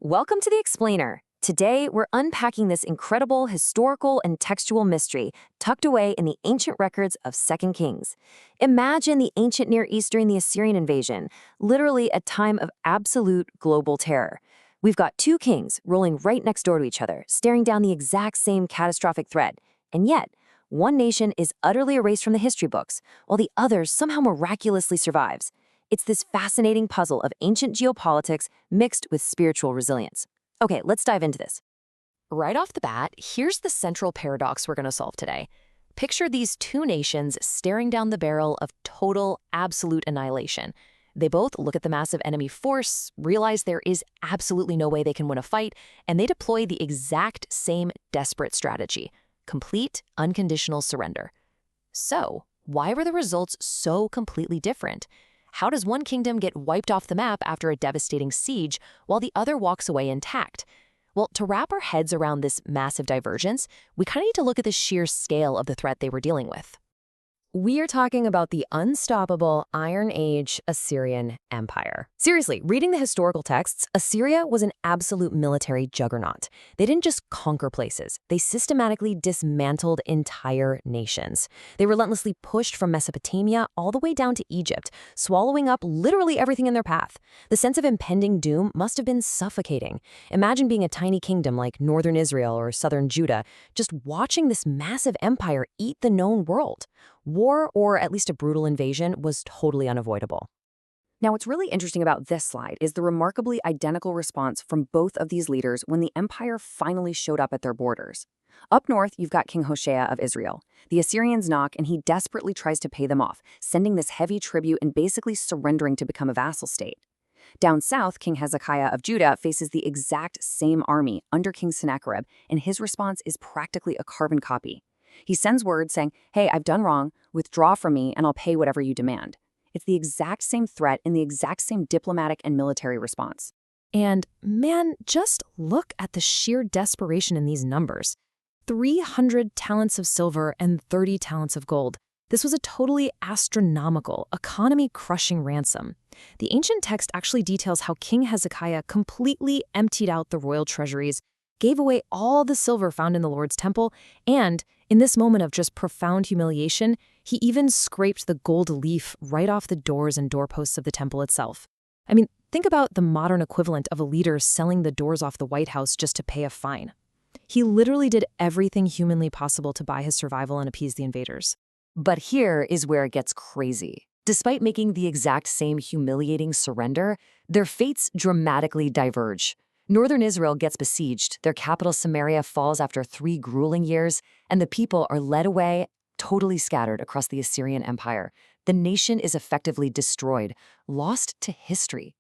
Welcome to the Explainer. Today, we're unpacking this incredible historical and textual mystery tucked away in the ancient records of Second Kings. Imagine the ancient Near East during the Assyrian invasion, literally a time of absolute global terror. We've got two kings rolling right next door to each other, staring down the exact same catastrophic threat. And yet, one nation is utterly erased from the history books, while the other somehow miraculously survives. It's this fascinating puzzle of ancient geopolitics mixed with spiritual resilience. Okay, let's dive into this. Right off the bat, here's the central paradox we're going to solve today. Picture these two nations staring down the barrel of total, absolute annihilation. They both look at the massive enemy force, realize there is absolutely no way they can win a fight, and they deploy the exact same desperate strategy: complete, unconditional surrender. So, why were the results so completely different? How does one kingdom get wiped off the map after a devastating siege while the other walks away intact? Well, to wrap our heads around this massive divergence, we kind of need to look at the sheer scale of the threat they were dealing with. We are talking about the unstoppable Iron Age Assyrian Empire. Seriously, reading the historical texts, Assyria was an absolute military juggernaut. They didn't just conquer places, they systematically dismantled entire nations. They relentlessly pushed from Mesopotamia all the way down to Egypt, swallowing up literally everything in their path. The sense of impending doom must have been suffocating. Imagine being a tiny kingdom like northern Israel or southern Judah, just watching this massive empire eat the known world. War, or at least a brutal invasion, was totally unavoidable. Now, what's really interesting about this slide is the remarkably identical response from both of these leaders when the empire finally showed up at their borders. Up north, you've got King Hoshea of Israel. The Assyrians knock, and he desperately tries to pay them off, sending this heavy tribute and basically surrendering to become a vassal state. Down south, King Hezekiah of Judah faces the exact same army under King Sennacherib, and his response is practically a carbon copy. He sends word saying, "Hey, I've done wrong, withdraw from me, and I'll pay whatever you demand." It's the exact same threat and the exact same diplomatic and military response. And man, just look at the sheer desperation in these numbers. 300 talents of silver and 30 talents of gold. This was a totally astronomical, economy-crushing ransom. The ancient text actually details how King Hezekiah completely emptied out the royal treasuries, gave away all the silver found in the Lord's temple, and, in this moment of just profound humiliation, he even scraped the gold leaf right off the doors and doorposts of the temple itself. I mean, think about the modern equivalent of a leader selling the doors off the White House just to pay a fine. He literally did everything humanly possible to buy his survival and appease the invaders. But here is where it gets crazy. Despite making the exact same humiliating surrender, their fates dramatically diverge. Northern Israel gets besieged, their capital Samaria falls after 3 grueling years, and the people are led away, totally scattered across the Assyrian Empire. The nation is effectively destroyed, lost to history.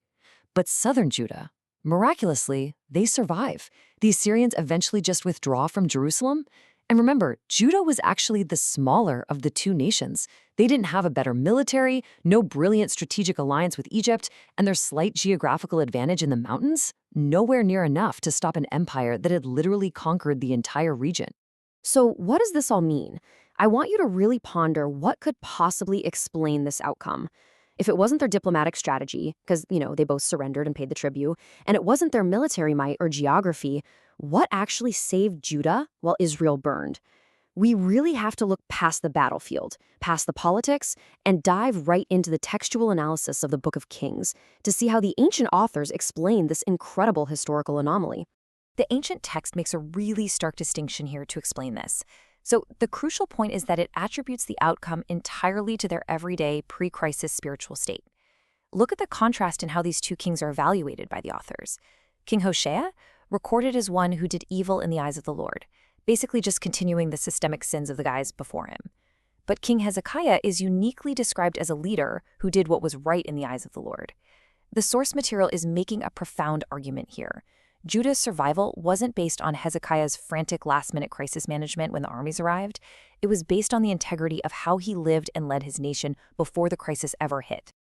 But southern Judah, miraculously, they survive. The Assyrians eventually just withdraw from Jerusalem. And remember, Judah was actually the smaller of the two nations. They didn't have a better military, no brilliant strategic alliance with Egypt, and their slight geographical advantage in the mountains, nowhere near enough to stop an empire that had literally conquered the entire region. So what does this all mean? I want you to really ponder what could possibly explain this outcome. If it wasn't their diplomatic strategy, because, they both surrendered and paid the tribute, and it wasn't their military might or geography, what actually saved Judah while Israel burned? We really have to look past the battlefield, past the politics, and dive right into the textual analysis of the Book of Kings to see how the ancient authors explain this incredible historical anomaly. The ancient text makes a really stark distinction here to explain this. So the crucial point is that it attributes the outcome entirely to their everyday, pre-crisis spiritual state. Look at the contrast in how these two kings are evaluated by the authors. King Hoshea, recorded as one who did evil in the eyes of the Lord, basically just continuing the systemic sins of the guys before him. But King Hezekiah is uniquely described as a leader who did what was right in the eyes of the Lord. The source material is making a profound argument here. Judah's survival wasn't based on Hezekiah's frantic last-minute crisis management when the armies arrived. It was based on the integrity of how he lived and led his nation before the crisis ever hit.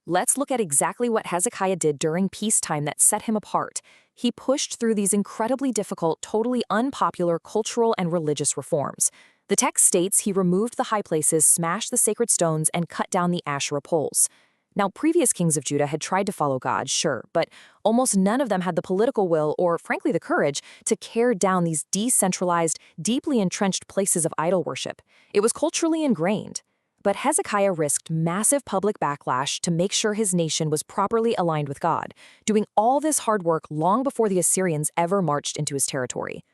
Let's look at exactly what Hezekiah did during peacetime that set him apart. He pushed through these incredibly difficult, totally unpopular cultural and religious reforms. The text states he removed the high places, smashed the sacred stones, and cut down the Asherah poles. Now, previous kings of Judah had tried to follow God, sure, but almost none of them had the political will or, frankly, the courage to tear down these decentralized, deeply entrenched places of idol worship. It was culturally ingrained. But Hezekiah risked massive public backlash to make sure his nation was properly aligned with God, doing all this hard work long before the Assyrians ever marched into his territory.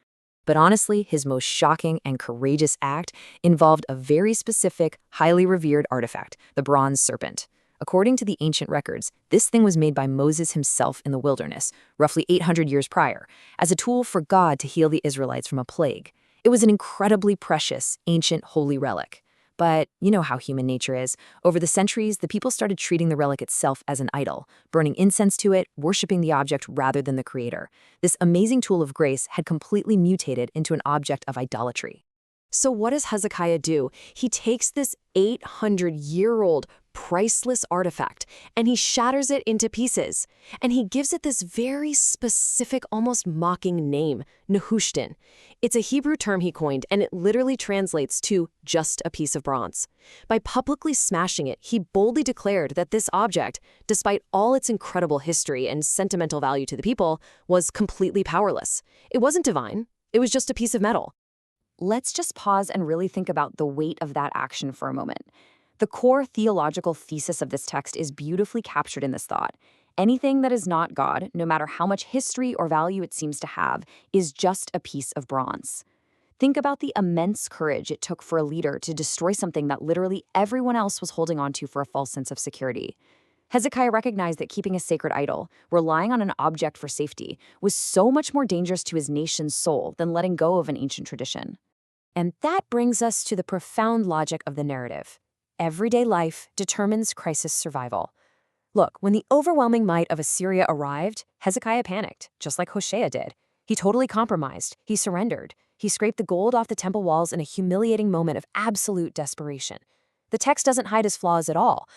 But honestly, his most shocking and courageous act involved a very specific, highly revered artifact, the bronze serpent. According to the ancient records, this thing was made by Moses himself in the wilderness, roughly 800 years prior, as a tool for God to heal the Israelites from a plague. It was an incredibly precious, ancient, holy relic. But you know how human nature is. Over the centuries, the people started treating the relic itself as an idol, burning incense to it, worshiping the object rather than the creator. This amazing tool of grace had completely mutated into an object of idolatry. So what does Hezekiah do? He takes this 800-year-old priceless artifact and he shatters it into pieces. And he gives it this very specific, almost mocking name, Nehushtan. It's a Hebrew term he coined, and it literally translates to just a piece of bronze. By publicly smashing it, he boldly declared that this object, despite all its incredible history and sentimental value to the people, was completely powerless. It wasn't divine. It was just a piece of metal. Let's just pause and really think about the weight of that action for a moment. The core theological thesis of this text is beautifully captured in this thought. Anything that is not God, no matter how much history or value it seems to have, is just a piece of bronze. Think about the immense courage it took for a leader to destroy something that literally everyone else was holding on to for a false sense of security. Hezekiah recognized that keeping a sacred idol, relying on an object for safety, was so much more dangerous to his nation's soul than letting go of an ancient tradition. And that brings us to the profound logic of the narrative. Everyday life determines crisis survival. Look, when the overwhelming might of Assyria arrived, Hezekiah panicked, just like Hoshea did. He totally compromised. He surrendered. He scraped the gold off the temple walls in a humiliating moment of absolute desperation. The text doesn't hide his flaws at all.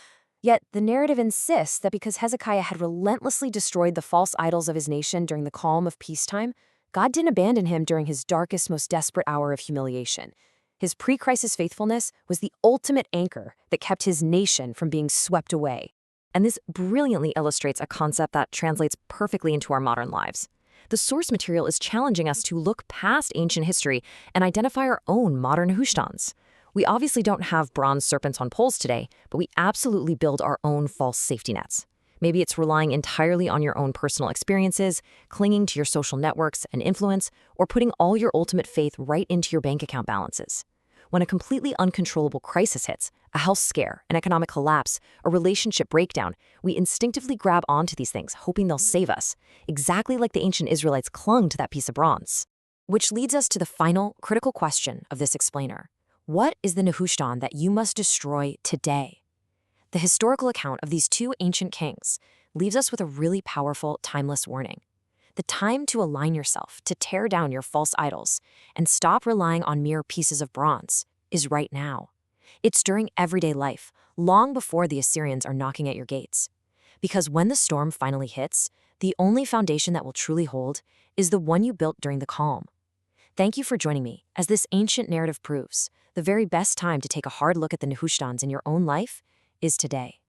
Yet the narrative insists that because Hezekiah had relentlessly destroyed the false idols of his nation during the calm of peacetime, God didn't abandon him during his darkest, most desperate hour of humiliation. His pre-crisis faithfulness was the ultimate anchor that kept his nation from being swept away. And this brilliantly illustrates a concept that translates perfectly into our modern lives. The source material is challenging us to look past ancient history and identify our own modern Nehushtans. We obviously don't have bronze serpents on poles today, but we absolutely build our own false safety nets. Maybe it's relying entirely on your own personal experiences, clinging to your social networks and influence, or putting all your ultimate faith right into your bank account balances. When a completely uncontrollable crisis hits, a health scare, an economic collapse, a relationship breakdown, we instinctively grab onto these things, hoping they'll save us, exactly like the ancient Israelites clung to that piece of bronze. Which leads us to the final, critical question of this explainer. What is the Nehushtan that you must destroy today? The historical account of these two ancient kings leaves us with a really powerful, timeless warning. The time to align yourself, to tear down your false idols, and stop relying on mere pieces of bronze is right now. It's during everyday life, long before the Assyrians are knocking at your gates. Because when the storm finally hits, the only foundation that will truly hold is the one you built during the calm. Thank you for joining me. As this ancient narrative proves, the very best time to take a hard look at the Nehushtans in your own life is today.